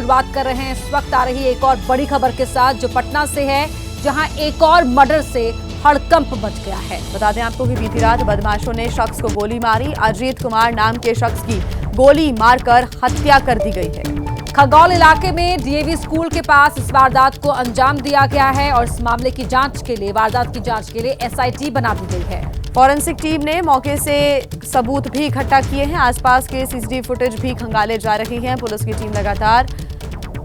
शुरुआत कर रहे हैं इस वक्त आ रही एक और बड़ी खबर के साथ, जो पटना से है, जहां एक और मर्डर से हड़कंप मच गया है। बता दें आपको कि बीती रात बदमाशों ने शख्स को गोली मारी। अजीत कुमार नाम के शख्स की गोली मारकर हत्या कर दी गई है। खगौल इलाके में डीएवी स्कूल के पास इस वारदात को अंजाम दिया गया है और इस मामले की जांच के लिए, वारदात की जांच के लिए एसआईटी बना दी गई है। फॉरेंसिक टीम ने मौके से सबूत भी इकट्ठा किए हैं। आसपास के सीसीटीवी फुटेज भी खंगाले जा रही हैं। पुलिस की टीम लगातार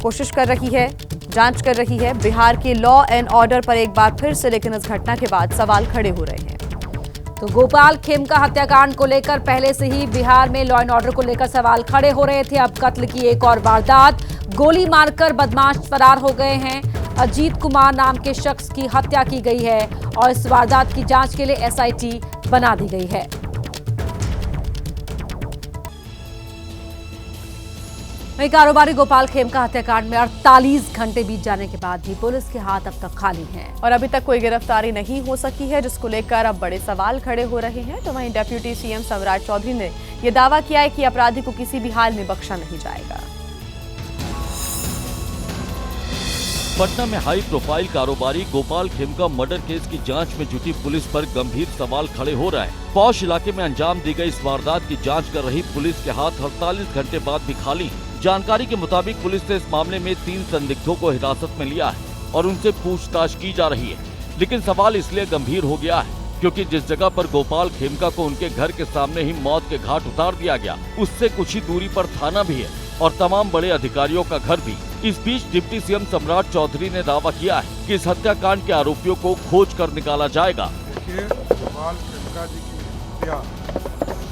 कोशिश कर रही है, जांच कर रही है। बिहार के लॉ एंड ऑर्डर पर एक बार फिर से लेकिन इस घटना के बाद सवाल खड़े हो रहे हैं। तो गोपाल खेमका हत्याकांड को लेकर पहले से ही बिहार में लॉ एंड ऑर्डर को लेकर सवाल खड़े हो रहे थे। अब कत्ल की एक और वारदात, गोली मारकर बदमाश फरार हो गए हैं। अजीत कुमार नाम के शख्स की हत्या की गई है और इस वारदात की जांच के लिए एसआईटी बना दी गई है। वहीं कारोबारी गोपाल खेमका हत्याकांड में 48 घंटे बीत जाने के बाद भी पुलिस के हाथ अब तक खाली हैं और अभी तक कोई गिरफ्तारी नहीं हो सकी है, जिसको लेकर अब बड़े सवाल खड़े हो रहे हैं। तो वहीं डिप्टी सीएम सम्राट चौधरी ने यह दावा किया है कि अपराधी को किसी भी हाल में बख्शा नहीं जाएगा। पटना में हाई प्रोफाइल कारोबारी गोपाल खेमका मर्डर केस की जांच में जुटी पुलिस पर गंभीर सवाल खड़े हो रहे हैं। पौष इलाके में अंजाम दी गई इस वारदात की जांच कर रही पुलिस के हाथ 48 घंटे बाद भी खाली। जानकारी के मुताबिक पुलिस ने इस मामले में 3 संदिग्धों को हिरासत में लिया है और उनसे पूछताछ की जा रही है। लेकिन सवाल इसलिए गंभीर हो गया है क्योंकि जिस जगह पर गोपाल खेमका को उनके घर के सामने ही मौत के घाट उतार दिया गया, उससे कुछ ही दूरी पर थाना भी है और तमाम बड़े अधिकारियों का घर भी। इस बीच डिप्टी सीएम सम्राट चौधरी ने दावा किया है कि इस हत्याकांड के आरोपियों को खोज कर निकाला जाएगा। देखिए, गोपाल खेमका जी की हत्या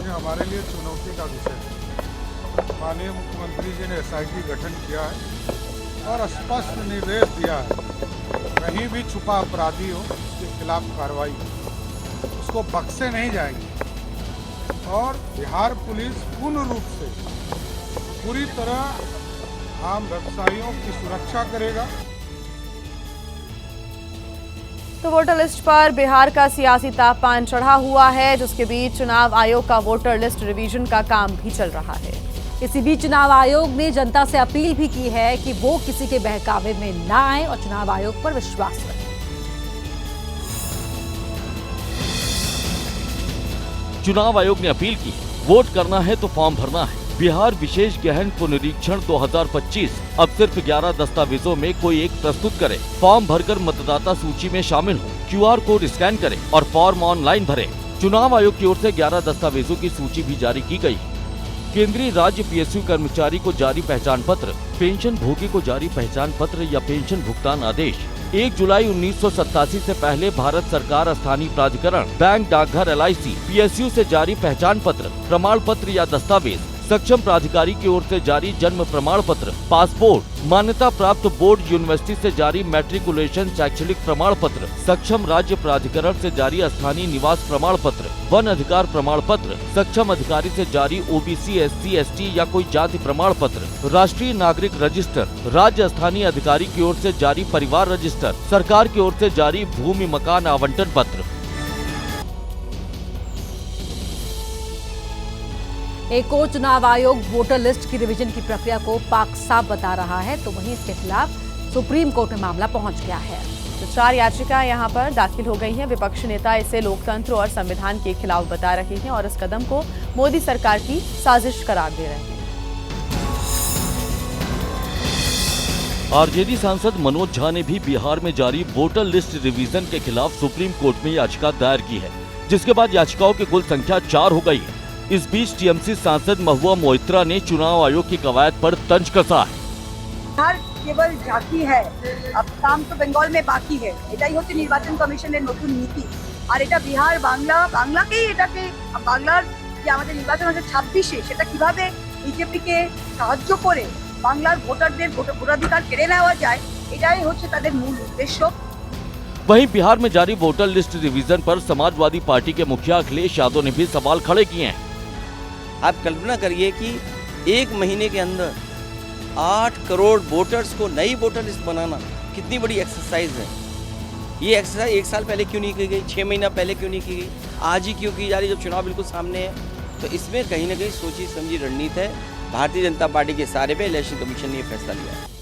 ये हमारे लिए चुनौती का विषय है। माननीय मुख्यमंत्री जी ने एसआईटी गठन किया है और स्पष्ट निर्देश दिया है, कहीं भी छुपा अपराधी हो उसके खिलाफ कार्रवाई उसको बख्शे नहीं जाएंगे। और बिहार पुलिस पूर्ण रूप से पूरी तरह आम व्यवसायियों की सुरक्षा करेगा। तो वोटर लिस्ट पर बिहार का सियासी तापमान चढ़ा हुआ है, जिसके बीच चुनाव आयोग का वोटर लिस्ट रिवीजन का काम भी चल रहा है। इसी बीच चुनाव आयोग ने जनता से अपील भी की है कि वो किसी के बहकावे में ना आए और चुनाव आयोग पर विश्वास रखें। चुनाव आयोग ने अपील की, वोट करना है तो फॉर्म भरना है। बिहार विशेष गहन पुनरीक्षण 2025 अब सिर्फ 11 दस्तावेजों में कोई एक प्रस्तुत करे। फॉर्म भरकर मतदाता सूची में शामिल हो, QR कोड स्कैन करे और फॉर्म ऑनलाइन भरे। चुनाव आयोग की ओर से 11 दस्तावेजों की सूची भी जारी की गई। केंद्रीय राज्य PSU कर्मचारी को जारी पहचान पत्र, पेंशन भोगी को जारी पहचान पत्र या पेंशन भुगतान आदेश। 1 जुलाई 1987 से पहले भारत सरकार, स्थानीय प्राधिकरण, बैंक, डाकघर, LIC, PSU से जारी पहचान पत्र, प्रमाण पत्र या दस्तावेज, सक्षम प्राधिकारी की ओर से जारी जन्म प्रमाण पत्र, पासपोर्ट, मान्यता प्राप्त बोर्ड यूनिवर्सिटी से जारी मैट्रिकुलेशन शैक्षणिक प्रमाण पत्र, सक्षम राज्य प्राधिकरण से जारी स्थानीय निवास प्रमाण पत्र, वन अधिकार प्रमाण पत्र, सक्षम अधिकारी से जारी OBC, SC, ST या कोई जाति प्रमाण पत्र, राष्ट्रीय नागरिक रजिस्टर, राज्य स्थानीय अधिकारी की ओर से जारी परिवार रजिस्टर, सरकार की ओर से जारी भूमि मकान आवंटन पत्र। एक और चुनाव आयोग वोटर लिस्ट की रिवीजन की प्रक्रिया को पाक साफ बता रहा है, तो वहीं इसके खिलाफ सुप्रीम कोर्ट में मामला पहुंच गया है। तो 4 याचिकाएं यहां पर दाखिल हो गई हैं। विपक्षी नेता इसे लोकतंत्र और संविधान के खिलाफ बता रहे हैं और इस कदम को मोदी सरकार की साजिश करार दे रहे हैं। आरजेडी सांसद मनोज झा ने भी बिहार में जारी वोटर लिस्ट रिवीजन के खिलाफ सुप्रीम कोर्ट में याचिका दायर की है, जिसके बाद याचिकाओं की कुल संख्या 4 हो गई है। इस बीच टीएमसी सांसद महुआ मोइत्रा ने चुनाव आयोग की कवायद पर तंज कसा है। बिहार केवल झांकी है, अब काम तो बंगाल में बाकी है। এটাই হচ্ছে নির্বাচন কমিশনের নতুন নীতি। আর এটা বিহার বাংলাকেই এটাকে বাংলার যে আমাদের নির্বাচন হচ্ছে 26-এ, সেটা কিভাবে বিজেপিকে সাহায্য করে বাংলার ভোটারদের ভোটাধিকার কেড়ে নেওয়া যায়, এটাই হচ্ছে তাদের মূল উদ্দেশ্য। वहीं बिहार में जारी वोटर लिस्ट रिवीजन पर समाजवादी पार्टी के मुखिया अखिलेश यादव ने भी सवाल खड़े किए हैं। आप कल्पना करिए कि 1 महीने के अंदर 8 करोड़ वोटर्स को नई वोटर लिस्ट बनाना कितनी बड़ी एक्सरसाइज है। ये एक्सरसाइज 1 साल पहले क्यों नहीं की गई, 6 महीना पहले क्यों नहीं की गई, आज ही क्यों की जा रही जब चुनाव बिल्कुल सामने है। तो इसमें कहीं ना कहीं सोची समझी रणनीति है भारतीय जनता पार्टी के इशारे पे इलेक्शन कमीशन ने ये फैसला लिया है।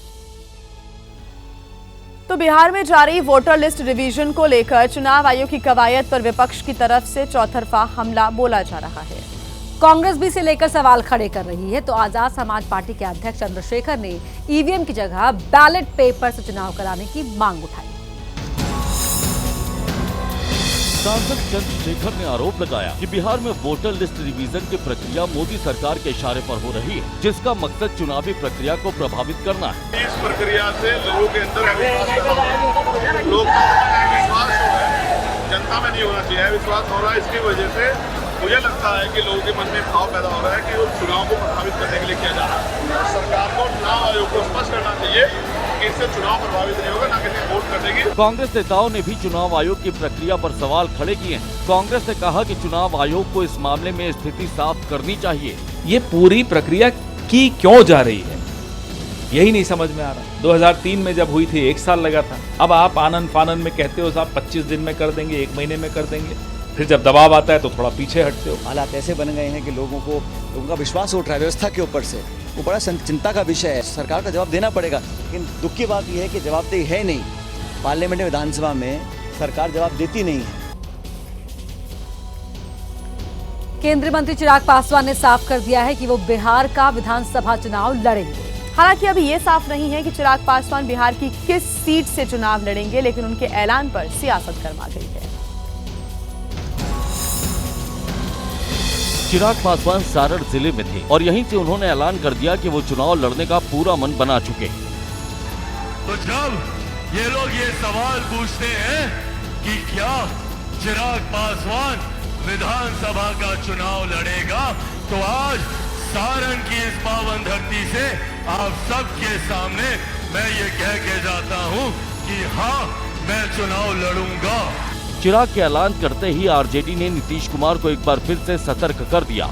तो बिहार में जारी वोटर लिस्ट रिवीजन को लेकर चुनाव आयोग की कवायद पर विपक्ष की तरफ से चौतरफा हमला बोला जा रहा है। कांग्रेस भी इसे लेकर सवाल खड़े कर रही है। तो आजाद समाज पार्टी के अध्यक्ष चंद्रशेखर ने ईवीएम की जगह बैलेट पेपर से चुनाव कराने की मांग उठाई। सांसद चंद्रशेखर ने आरोप लगाया कि बिहार में वोटर लिस्ट रिवीजन की प्रक्रिया मोदी सरकार के इशारे पर हो रही है, जिसका मकसद चुनावी प्रक्रिया को प्रभावित करना है। इस प्रक्रिया से लोगों के अंदर लोग विश्वास हो रहा है, जनता में नहीं होना चाहिए, विश्वास हो रहा है। इसकी वजह से मुझे लगता है कि लोगों के मन में भाव पैदा हो रहा है कि वो चुनाव को प्रभावित करने के लिए किया जा रहा है। सरकार को चुनाव आयोग को स्पष्ट करना चाहिए कि इससे चुनाव प्रभावित नहीं होगा, ना किसी वोट करने की। कांग्रेस नेताओं ने भी चुनाव आयोग की प्रक्रिया पर सवाल खड़े किए हैं। कांग्रेस ने कहा कि चुनाव आयोग को इस मामले में स्थिति साफ करनी चाहिए। ये पूरी प्रक्रिया की क्यों जा रही है, यही नहीं समझ में आ रहा। 2003 में जब हुई थी 1 साल लगा था। अब आप आनन फानन में कहते हो साहब 25 दिन में कर देंगे, 1 महीने में कर देंगे, फिर जब दबाव आता है तो थोड़ा पीछे हटते हो। हालात ऐसे बन गए हैं कि लोगों का विश्वास उठ रहा है व्यवस्था के ऊपर से। वो बड़ा चिंता का विषय है। सरकार का जवाब देना पड़ेगा, लेकिन दुख की बात यह है कि जवाबदेही है नहीं। पार्लियामेंट में, विधानसभा में सरकार जवाब देती नहीं है। केंद्रीय मंत्री चिराग पासवान ने साफ कर दिया है कि वो बिहार का विधानसभा चुनाव लड़ेंगे। हालांकि अभी ये साफ नहीं है कि चिराग पासवान बिहार की किस सीट से चुनाव लड़ेंगे, लेकिन उनके ऐलान पर सियासत गर्मा गई है। चिराग पासवान सारण जिले में थे और यहीं से उन्होंने ऐलान कर दिया कि वो चुनाव लड़ने का पूरा मन बना चुके। तो जब ये लोग ये सवाल पूछते हैं कि क्या चिराग पासवान विधानसभा का चुनाव लड़ेगा, तो आज सारण की इस पावन धरती से आप सबके सामने मैं ये कह के जाता हूँ कि हाँ, मैं चुनाव लड़ूंगा। चिराग के ऐलान करते ही आरजेडी ने नीतीश कुमार को एक बार फिर से सतर्क कर दिया।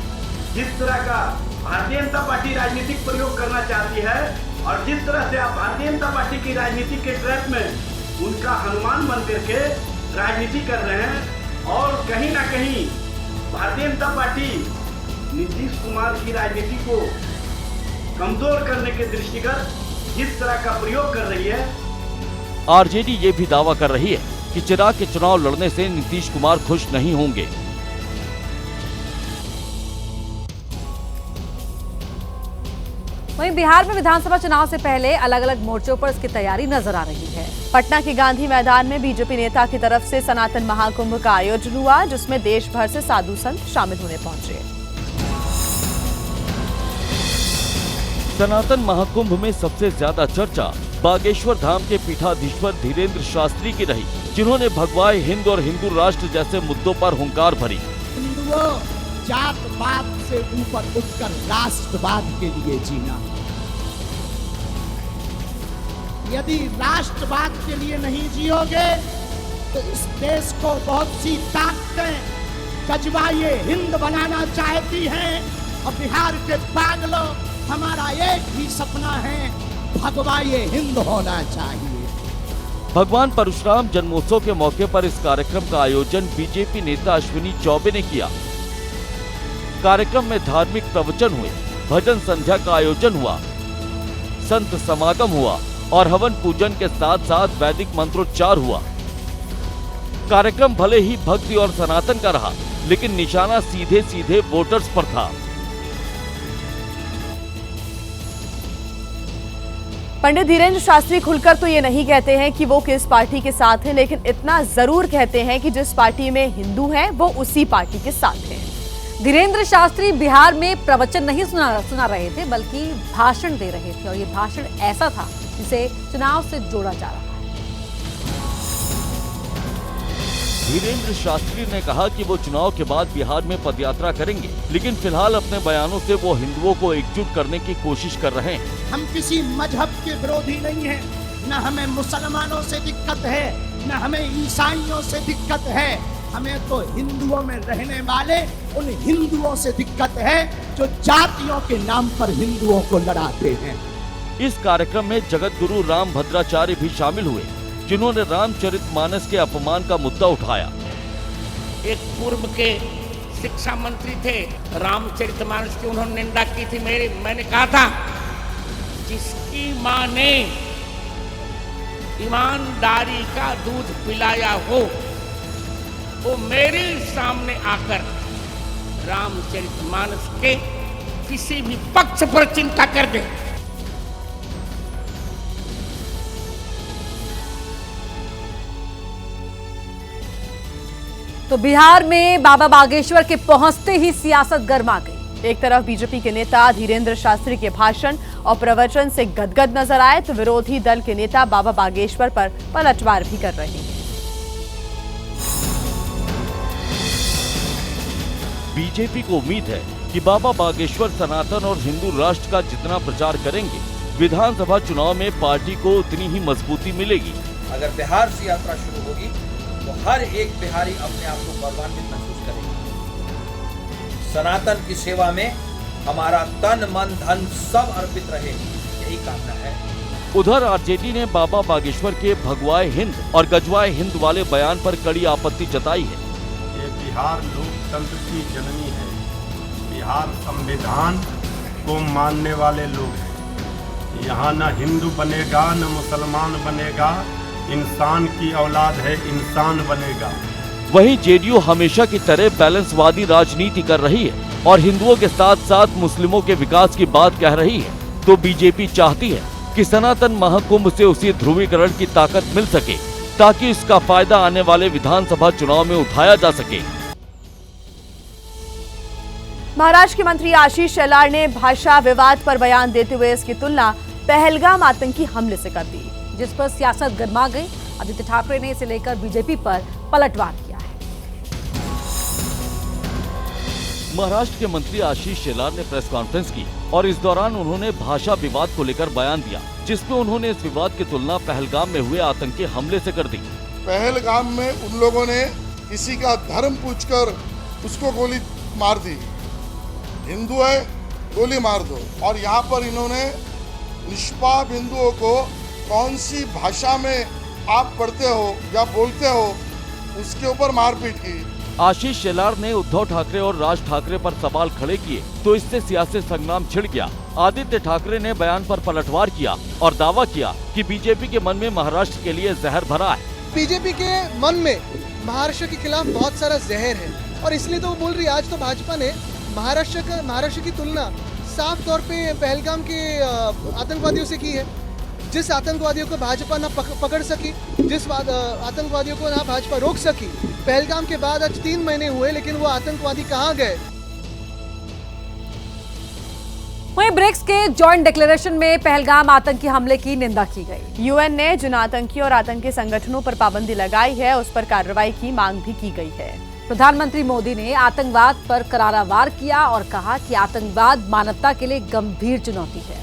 जिस तरह का भारतीय जनता पार्टी राजनीतिक प्रयोग करना चाहती है और जिस तरह से आप भारतीय जनता पार्टी की राजनीति के ट्रैप में उनका हनुमान बन करके राजनीति कर रहे हैं और कहीं ना कहीं भारतीय जनता पार्टी नीतीश कुमार की राजनीति को कमजोर करने के दृष्टिगत जिस तरह का प्रयोग कर रही है। आरजेडी ये भी दावा कर रही है कि चिराग के चुनाव लड़ने से नीतीश कुमार खुश नहीं होंगे। वहीं बिहार में विधानसभा चुनाव से पहले अलग अलग मोर्चों पर इसकी तैयारी नजर आ रही है। पटना के गांधी मैदान में बीजेपी नेता की तरफ से सनातन महाकुंभ का आयोजन हुआ, जिसमें देश भर से साधु संत शामिल होने पहुंचे। सनातन महाकुंभ में सबसे ज्यादा चर्चा बागेश्वर धाम के पीठाधीश्वर धीरेन्द्र शास्त्री की रही, जिन्होंने भगवाए हिंद और हिंदू राष्ट्र जैसे मुद्दों पर हुंकार भरी। हिंदुओं, जात पात से ऊपर उठकर राष्ट्रवाद के लिए जीना। यदि राष्ट्रवाद के लिए नहीं जियोगे तो इस देश को बहुत सी ताकतें गजवाए हिंद बनाना चाहती हैं। और बिहार के पागलों, हमारा एक ही सपना है, भगवाए हिंद होना चाहिए। भगवान परशुराम जन्मोत्सव के मौके पर इस कार्यक्रम का आयोजन बीजेपी नेता अश्विनी चौबे ने किया। कार्यक्रम में धार्मिक प्रवचन हुए, भजन संध्या का आयोजन हुआ, संत समागम हुआ और हवन पूजन के साथ साथ वैदिक मंत्रोच्चार हुआ। कार्यक्रम भले ही भक्ति और सनातन का रहा, लेकिन निशाना सीधे सीधे वोटर्स पर था। पंडित धीरेन्द्र शास्त्री खुलकर तो ये नहीं कहते हैं कि वो किस पार्टी के साथ हैं, लेकिन इतना जरूर कहते हैं कि जिस पार्टी में हिंदू हैं वो उसी पार्टी के साथ हैं। धीरेन्द्र शास्त्री बिहार में प्रवचन नहीं सुना रहे थे, बल्कि भाषण दे रहे थे और ये भाषण ऐसा था जिसे चुनाव से जोड़ा जा रहा है। धीरेन्द्र शास्त्री ने कहा कि वो चुनाव के बाद बिहार में पदयात्रा करेंगे, लेकिन फिलहाल अपने बयानों से वो हिंदुओं को एकजुट करने की कोशिश कर रहे हैं। हम किसी मजहब के विरोधी नहीं हैं, न हमें मुसलमानों से दिक्कत है, न हमें ईसाइयों से दिक्कत है। हमें तो हिंदुओं में रहने वाले उन हिंदुओं से दिक्कत है जो जातियों के नाम पर हिंदुओं को लड़ाते हैं। इस कार्यक्रम में जगत गुरु राम भद्राचार्य भी शामिल हुए, जिन्होंने रामचरितमानस के अपमान का मुद्दा उठाया। एक पूर्व के शिक्षा मंत्री थे, रामचरितमानस की उन्होंने निंदा की थी। मैंने कहा था जिसकी माँ ने ईमानदारी का दूध पिलाया हो वो मेरे सामने आकर रामचरितमानस के किसी भी पक्ष पर चिंता कर दे। तो बिहार में बाबा बागेश्वर के पहुंचते ही सियासत गर्मा गई। एक तरफ बीजेपी के नेता धीरेन्द्र शास्त्री के भाषण और प्रवचन से गदगद नजर आए तो विरोधी दल के नेता बाबा बागेश्वर पर पलटवार भी कर रहे हैं। बीजेपी को उम्मीद है कि बाबा बागेश्वर सनातन और हिंदू राष्ट्र का जितना प्रचार करेंगे, विधानसभा चुनाव में पार्टी को उतनी ही मजबूती मिलेगी। अगर बिहार से यात्रा शुरू होगी तो हर एक बिहारी अपने आप को गौरवान्वित महसूस करेगा। सनातन की सेवा में हमारा तन मन धन सब अर्पित रहे, यही कामना है। उधर आरजेडी ने बाबा बागेश्वर के भगवाए हिंद और गजवाए हिंद वाले बयान पर कड़ी आपत्ति जताई है। ये बिहार लोकतंत्र की जननी है। बिहार संविधान को मानने वाले लोग हैं। यहाँ न हिंदू बनेगा न मुसलमान बनेगा, इंसान की औलाद है, इंसान बनेगा। वहीं जेडीयू हमेशा की तरह बैलेंसवादी राजनीति कर रही है और हिंदुओं के साथ साथ मुस्लिमों के विकास की बात कह रही है। तो बीजेपी चाहती है कि सनातन महाकुंभ से उसी ध्रुवीकरण की ताकत मिल सके ताकि इसका फायदा आने वाले विधानसभा चुनाव में उठाया जा सके। महाराष्ट्र के मंत्री आशीष शेलार ने भाषा विवाद पर बयान देते हुए इसकी तुलना पहलगाम आतंकी हमले से कर दी, जिस पर सियासत गर्मा गई। आदित्य ठाकरे ने इसे लेकर बीजेपी पर पलटवार किया है। महाराष्ट्र के मंत्री आशीष शेलार ने प्रेस कॉन्फ्रेंस की और इस दौरान उन्होंने भाषा विवाद को लेकर बयान दिया, जिसमें उन्होंने इस विवाद की तुलना पहलगाम में हुए आतंकी हमले से कर दी। पहलगाम में उन लोगों ने किसी का धर्म पूछकर उसको गोली मार दी। हिंदू है गोली मार दो। और यहाँ पर इन्होंने निष्पाप हिंदुओं को कौन सी भाषा में आप पढ़ते हो या बोलते हो उसके ऊपर मारपीट की। आशीष शेलार ने उद्धव ठाकरे और राज ठाकरे पर सवाल खड़े किए तो इससे सियासी संग्राम छिड़ गया। आदित्य ठाकरे ने बयान पर पलटवार किया और दावा किया कि बीजेपी के मन में महाराष्ट्र के लिए जहर भरा है। बीजेपी के मन में महाराष्ट्र के खिलाफ बहुत सारा जहर है और इसलिए तो वो बोल रही है। आज तो भाजपा ने महाराष्ट्र की तुलना साफ तौर पे पहलगाम के आतंकवादियों से की है। जिस आतंकवादियों को भाजपा ना पकड़ सकी, जिस आतंकवादियों को ना भाजपा रोक सकी, पहलगाम के बाद आज 3 महीने हुए लेकिन वो आतंकवादी कहाँ गए। वहीं ब्रिक्स के जॉइंट डिक्लेरेशन में पहलगाम आतंकी हमले की निंदा की गई। यूएन ने जिन आतंकी और आतंकी संगठनों पर पाबंदी लगाई है उस पर कार्रवाई की मांग भी की गई है। प्रधानमंत्री मोदी ने आतंकवाद पर करारा वार किया और कहा कि आतंकवाद मानवता के लिए गंभीर चुनौती है।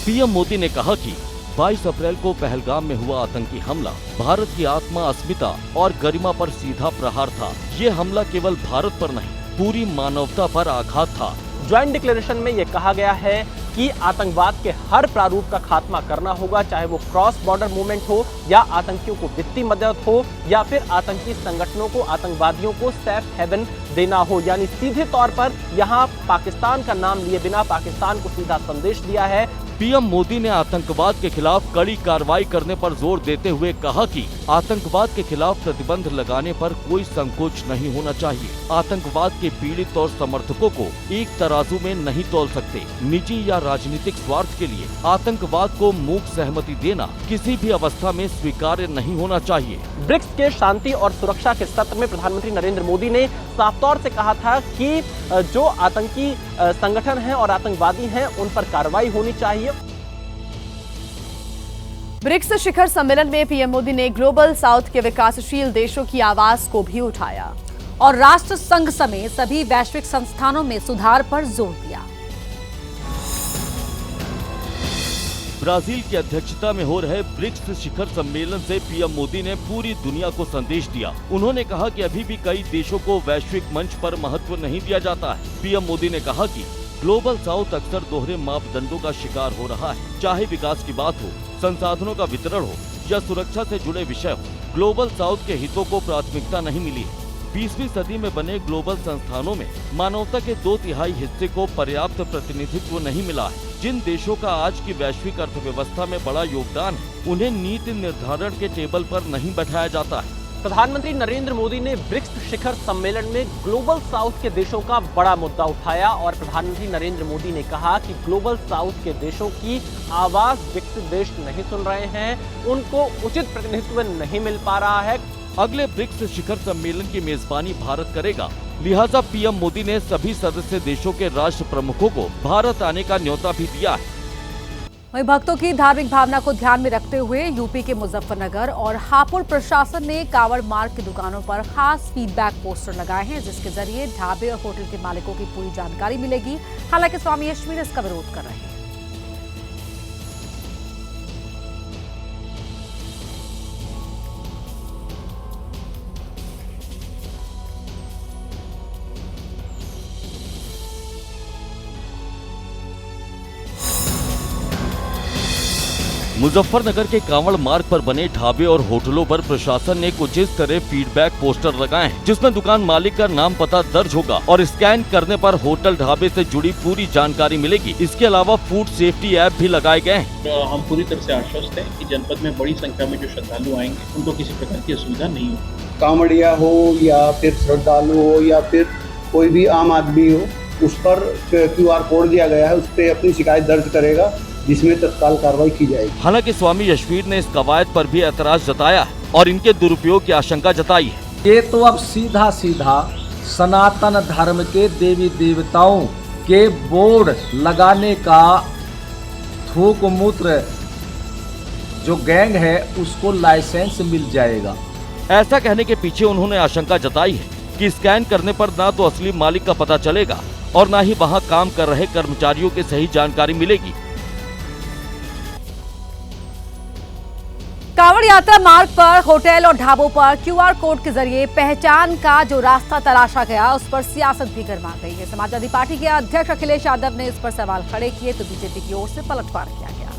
पीएम मोदी ने कहा कि 22 अप्रैल को पहलगाम में हुआ आतंकी हमला भारत की आत्मा, अस्मिता और गरिमा पर सीधा प्रहार था। ये हमला केवल भारत पर नहीं, पूरी मानवता पर आघात था। ज्वाइंट डिक्लेरेशन में ये कहा गया है कि आतंकवाद के हर प्रारूप का खात्मा करना होगा, चाहे वो क्रॉस बॉर्डर मूवमेंट हो या आतंकियों को वित्तीय मदद हो या फिर आतंकी संगठनों को, आतंकवादियों को सेफ हेवन देना हो। यानी सीधे तौर पर यहाँ पाकिस्तान का नाम लिए बिना पाकिस्तान को सीधा संदेश दिया है। पीएम मोदी ने आतंकवाद के खिलाफ कड़ी कार्रवाई करने पर जोर देते हुए कहा कि आतंकवाद के खिलाफ प्रतिबंध लगाने पर कोई संकोच नहीं होना चाहिए। आतंकवाद के पीड़ित और समर्थकों को एक तराजू में नहीं तौल सकते। निजी या राजनीतिक स्वार्थ के लिए आतंकवाद को मूक सहमति देना किसी भी अवस्था में स्वीकार्य नहीं होना चाहिए। ब्रिक्स के शांति और सुरक्षा के सत्र में प्रधानमंत्री नरेंद्र मोदी ने साफ तौर से कहा था कि जो आतंकी संगठन हैं और आतंकवादी हैं उन पर कार्रवाई होनी चाहिए। ब्रिक्स शिखर सम्मेलन में पीएम मोदी ने ग्लोबल साउथ के विकासशील देशों की आवाज को भी उठाया और राष्ट्र संघ समेत सभी वैश्विक संस्थानों में सुधार पर जोर दिया। ब्राजील की अध्यक्षता में हो रहे ब्रिक्स शिखर सम्मेलन से पीएम मोदी ने पूरी दुनिया को संदेश दिया। उन्होंने कहा कि अभी भी कई देशों को वैश्विक मंच पर महत्व नहीं दिया जाता है। पीएम मोदी ने कहा कि ग्लोबल साउथ अक्सर दोहरे मापदंडों का शिकार हो रहा है, चाहे विकास की बात हो, संसाधनों का वितरण हो या सुरक्षा से जुड़े विषय हो। ग्लोबल साउथ के हितों को प्राथमिकता नहीं मिली है। 20वीं सदी में बने ग्लोबल संस्थानों में मानवता के 2/3 हिस्से को पर्याप्त प्रतिनिधित्व नहीं मिला है। जिन देशों का आज की वैश्विक अर्थव्यवस्था में बड़ा योगदान है, उन्हें नीति निर्धारण के टेबल पर नहीं बैठाया जाता है। प्रधानमंत्री नरेंद्र मोदी ने ब्रिक्स शिखर सम्मेलन में ग्लोबल साउथ के देशों का बड़ा मुद्दा उठाया और प्रधानमंत्री नरेंद्र मोदी ने कहा कि ग्लोबल साउथ के देशों की आवाज विकसित देश नहीं सुन रहे हैं, उनको उचित प्रतिनिधित्व नहीं मिल पा रहा है। अगले ब्रिक्स शिखर सम्मेलन की मेजबानी भारत करेगा, लिहाजा पीएम मोदी ने सभी सदस्य देशों के राष्ट्र प्रमुखों को भारत आने का न्योता भी दिया है। वहीं भक्तों की धार्मिक भावना को ध्यान में रखते हुए यूपी के मुजफ्फरनगर और हापुड़ प्रशासन ने कांवड़ मार्ग की दुकानों पर खास फीडबैक पोस्टर लगाए हैं, जिसके जरिए ढाबे और होटल के मालिकों की पूरी जानकारी मिलेगी। हालांकि स्वामी यशवीर इसका विरोध कर रहे हैं। मुजफ्फरनगर के कांवड़ मार्ग पर बने ढाबे और होटलों पर प्रशासन ने कुछ इस तरह फीडबैक पोस्टर लगाए हैं, जिसमें दुकान मालिक का नाम पता दर्ज होगा और स्कैन करने पर होटल ढाबे से जुड़ी पूरी जानकारी मिलेगी। इसके अलावा फूड सेफ्टी ऐप भी लगाए गए हैं। हम पूरी तरह से आश्वस्त हैं कि जनपद में बड़ी संख्या में जो श्रद्धालु आएंगे उनको किसी प्रकार की असुविधा नहीं होगी। कांवड़िया हो या फिर श्रद्धालु हो या फिर कोई भी आम आदमी हो, उस पर QR कोड दिया गया है, उस पर अपनी शिकायत दर्ज करेगा, जिसमें तत्काल कार्रवाई की जाएगी। हालांकि स्वामी यशवीर ने इस कवायद पर भी ऐतराज जताया है और इनके दुरुपयोग की आशंका जताई है। ये तो अब सीधा सीधा सनातन धर्म के देवी देवताओं के बोर्ड लगाने का थूक मूत्र जो गैंग है उसको लाइसेंस मिल जाएगा। ऐसा कहने के पीछे उन्होंने आशंका जताई है कि स्कैन करने पर ना तो असली मालिक का पता चलेगा और ना ही वहां काम कर रहे कर्मचारियों की सही जानकारी मिलेगी। कांवड़ यात्रा मार्ग पर होटल और ढाबों पर QR कोड के जरिए पहचान का जो रास्ता तलाशा गया, उस पर सियासत भी गर्मा गई है। समाजवादी पार्टी के अध्यक्ष अखिलेश यादव ने इस पर सवाल खड़े किए तो बीजेपी की ओर से पलटवार किया गया।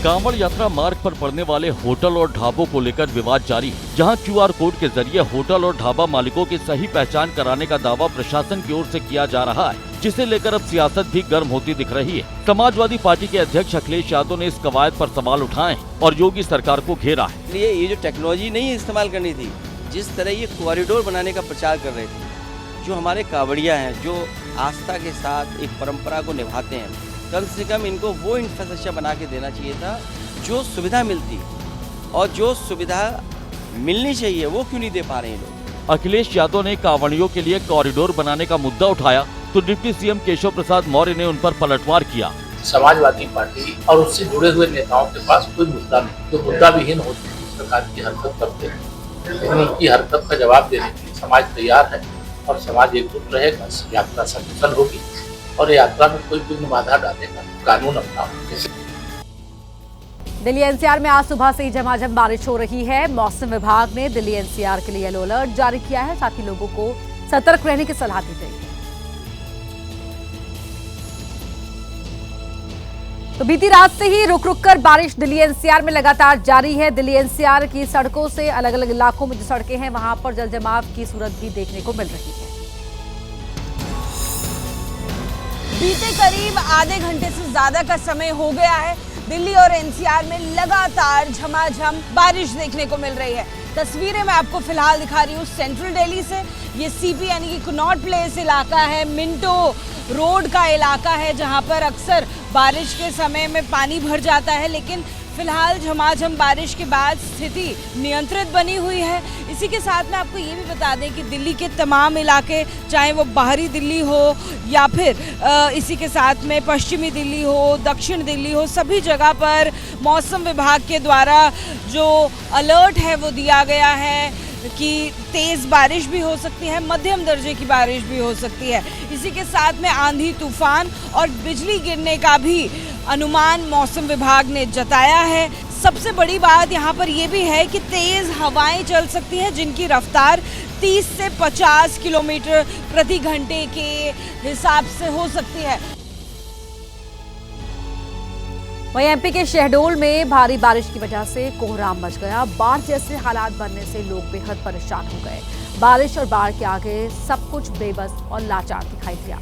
कांवड़ यात्रा मार्ग पर पड़ने वाले होटल और ढाबों को लेकर विवाद जारी है, जहां QR कोड के जरिए होटल और ढाबा मालिकों की सही पहचान कराने का दावा प्रशासन की ओर से किया जा रहा है, जिसे लेकर अब सियासत भी गर्म होती दिख रही है। समाजवादी पार्टी के अध्यक्ष अखिलेश यादव ने इस कवायद पर सवाल उठाए और योगी सरकार को घेरा है। ये जो टेक्नोलॉजी नहीं इस्तेमाल करनी थी, जिस तरह ये कॉरिडोर बनाने का प्रचार कर रहे थे, जो हमारे कांवड़िया हैं, जो आस्था के साथ एक परंपरा को निभाते हैं, कम से कम इनको वो इंफ्रास्ट्रक्चर बना के देना चाहिए था जो सुविधा मिलती, और जो सुविधा मिलनी चाहिए वो क्यों नहीं दे पा रहे हैं लोग। अखिलेश यादव ने कांवड़ियों के लिए कॉरिडोर बनाने का मुद्दा उठाया तो डिप्टी सीएम केशव प्रसाद मौर्य ने उन पर पलटवार किया। समाजवादी पार्टी और उससे जुड़े हुए नेताओं के पास कोई मुद्दा नहीं, जो मुद्दा विहीन होते हैं इस प्रकार की हरकत करते हैं, लेकिन उनकी हरकत का जवाब देने के लिए समाज तैयार है और समाज एकजुट रहेगा। यात्रा सफल होगी और यात्रा में कोई विघ्न बाधा डालेगा, कानून अपना। दिल्ली NCR में आज सुबह से ही झमाझम बारिश हो रही है। मौसम विभाग ने दिल्ली NCR के लिए येलो अलर्ट जारी किया है, साथ ही लोगों को सतर्क रहने की सलाह दी गई है। तो बीती रात से ही रुक रुक कर बारिश दिल्ली NCR में लगातार जारी है। दिल्ली NCR की सड़कों से अलग अलग इलाकों में जो सड़कें हैं वहां पर जल जमाव की सूरत भी देखने को मिल रही है। बीते करीब आधे घंटे से ज्यादा का समय हो गया है, दिल्ली और NCR में लगातार झमाझम बारिश देखने को मिल रही है। तस्वीरें मैं आपको फिलहाल दिखा रही हूँ सेंट्रल दिल्ली से। ये CP यानी कि कनॉट प्लेस इलाका है, मिंटो रोड का इलाका है, जहाँ पर अक्सर बारिश के समय में पानी भर जाता है, लेकिन फिलहाल झमाझम बारिश के बाद स्थिति नियंत्रित बनी हुई है। इसी के साथ में आपको ये भी बता दें कि दिल्ली के तमाम इलाके, चाहे वो बाहरी दिल्ली हो या फिर इसी के साथ में पश्चिमी दिल्ली हो, दक्षिण दिल्ली हो, सभी जगह पर मौसम विभाग के द्वारा जो अलर्ट है वो दिया गया है कि तेज़ बारिश भी हो सकती है, मध्यम दर्जे की बारिश भी हो सकती है। इसी के साथ में आंधी तूफान और बिजली गिरने का भी अनुमान मौसम विभाग ने जताया है। सबसे बड़ी बात यहाँ पर यह भी है कि तेज़ हवाएं चल सकती हैं, जिनकी रफ्तार 30 से 50 किलोमीटर प्रति घंटे के हिसाब से हो सकती है। वहीं एमपी के शहडोल में भारी बारिश की वजह से कोहराम मच गया। बाढ़ जैसे हालात बनने से लोग बेहद परेशान हो गए। बारिश और बाढ़ के आगे सब कुछ बेबस और लाचार दिखाई दिया।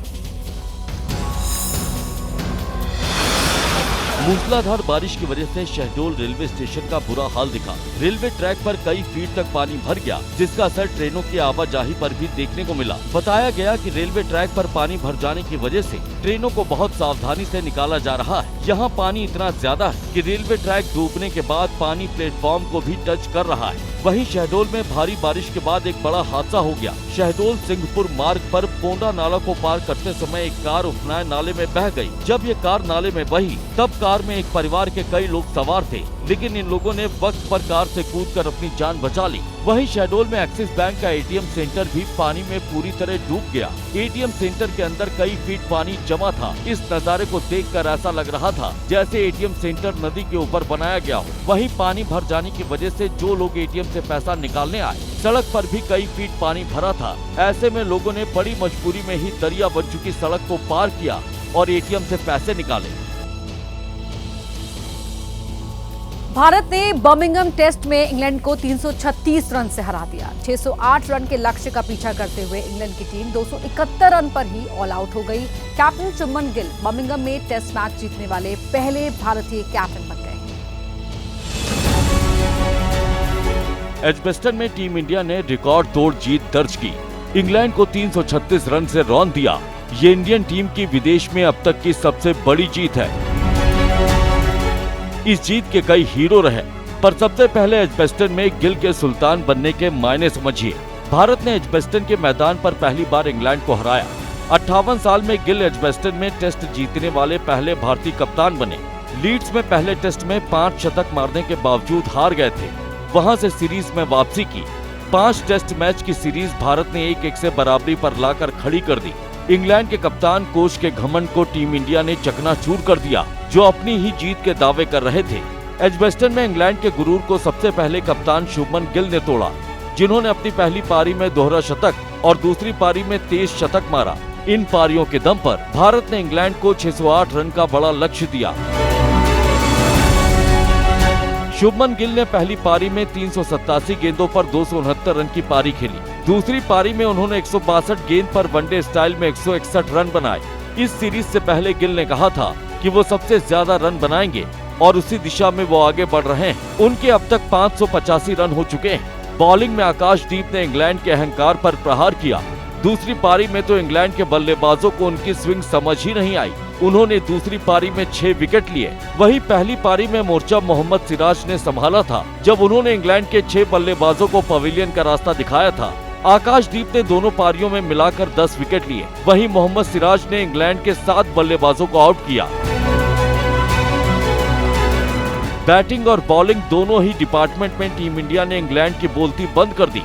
मूसलाधार बारिश की वजह से शहडोल रेलवे स्टेशन का बुरा हाल दिखा। रेलवे ट्रैक पर कई फीट तक पानी भर गया, जिसका असर ट्रेनों की आवाजाही पर भी देखने को मिला। बताया गया कि रेलवे ट्रैक पर पानी भर जाने की वजह से ट्रेनों को बहुत सावधानी से निकाला जा रहा है। यहाँ पानी इतना ज्यादा है कि रेलवे ट्रैक डूबने के बाद पानी प्लेटफॉर्म को भी टच कर रहा है। वहीं शहडोल में भारी बारिश के बाद एक बड़ा हादसा हो गया। शहडोल सिंहपुर मार्ग पर पोंडा नाला को पार करते समय एक कार उफनाए नाले में बह गई। जब ये कार नाले में बही तब कार में एक परिवार के कई लोग सवार थे, लेकिन इन लोगों ने वक्त पर कार से कूदकर अपनी जान बचा ली। वहीं शहडोल में एक्सिस बैंक का एटीएम सेंटर भी पानी में पूरी तरह डूब गया। एटीएम सेंटर के अंदर कई फीट पानी जमा था। इस नज़ारे को देखकर ऐसा लग रहा था जैसे एटीएम सेंटर नदी के ऊपर बनाया गया हो। वहीं पानी भर जाने की वजह से जो लोग एटीएम से पैसा निकालने आए, सड़क पर भी कई फीट पानी भरा था। ऐसे में लोगों ने बड़ी मजबूरी में ही दरिया बन चुकी सड़क को पार किया और एटीएम से पैसे निकाले। भारत ने बर्मिंघम टेस्ट में इंग्लैंड को 336 रन से हरा दिया। 608 रन के लक्ष्य का पीछा करते हुए इंग्लैंड की टीम 271 रन पर ही ऑल आउट हो गई। कैप्टन शुभमन गिल बर्मिंघम में टेस्ट मैच जीतने वाले पहले भारतीय कैप्टन बन गए। एजबेस्टन में टीम इंडिया ने रिकॉर्ड तोड़ जीत दर्ज की। इंग्लैंड को 336 रन से रौंद दिया। ये इंडियन टीम की विदेश में अब तक की सबसे बड़ी जीत है। इस जीत के कई हीरो रहे, पर सबसे पहले एजबेस्टन में गिल के सुल्तान बनने के मायने समझिए। भारत ने एजबेस्टन के मैदान पर पहली बार इंग्लैंड को हराया। 58 साल में गिल एजबेस्टन में टेस्ट जीतने वाले पहले भारतीय कप्तान बने। लीड्स में पहले टेस्ट में 5 शतक मारने के बावजूद हार गए थे। वहां से सीरीज में वापसी की। 5 टेस्ट मैच की सीरीज भारत ने 1-1 से बराबरी पर लाकर खड़ी कर दी। इंग्लैंड के कप्तान कोच के घमंड को टीम इंडिया ने चकनाचूर कर दिया, जो अपनी ही जीत के दावे कर रहे थे। एजबेस्टन में इंग्लैंड के गुरूर को सबसे पहले कप्तान शुभमन गिल ने तोड़ा, जिन्होंने अपनी पहली पारी में दोहरा शतक और दूसरी पारी में तेज शतक मारा। इन पारियों के दम पर भारत ने इंग्लैंड को 608 रन का बड़ा लक्ष्य दिया। शुभमन गिल ने पहली पारी में 387 गेंदों पर 269 रन की पारी खेली। दूसरी पारी में उन्होंने 162 गेंद पर वनडे स्टाइल में 161 रन बनाए। इस सीरीज से पहले गिल ने कहा था कि वो सबसे ज्यादा रन बनाएंगे और उसी दिशा में वो आगे बढ़ रहे हैं। उनके अब तक 585 रन हो चुके हैं। बॉलिंग में आकाशदीप ने इंग्लैंड के अहंकार पर प्रहार किया। दूसरी पारी में तो इंग्लैंड के बल्लेबाजों को उनकी स्विंग समझ ही नहीं आई। उन्होंने दूसरी पारी में 6 विकेट लिए। वहीं पहली पारी में मोर्चा मोहम्मद सिराज ने संभाला था, जब उन्होंने इंग्लैंड के 6 बल्लेबाजों को पवेलियन का रास्ता दिखाया था। आकाशदीप ने दोनों पारियों में मिलाकर 10 विकेट लिए। वहीं मोहम्मद सिराज ने इंग्लैंड के 7 बल्लेबाजों को आउट किया। बैटिंग और बॉलिंग दोनों ही डिपार्टमेंट में टीम इंडिया ने इंग्लैंड की बोलती बंद कर दी।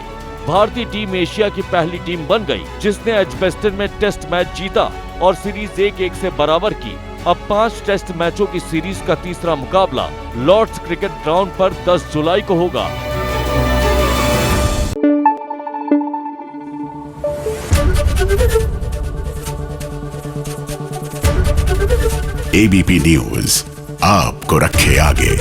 भारतीय टीम एशिया की पहली टीम बन गई, जिसने एजबेस्टन में टेस्ट मैच जीता और सीरीज 1-1 से बराबर की। अब 5 टेस्ट मैचों की सीरीज का तीसरा मुकाबला लॉर्ड्स क्रिकेट ग्राउंड पर 10 जुलाई को होगा। एबीपी न्यूज आपको रखे आगे।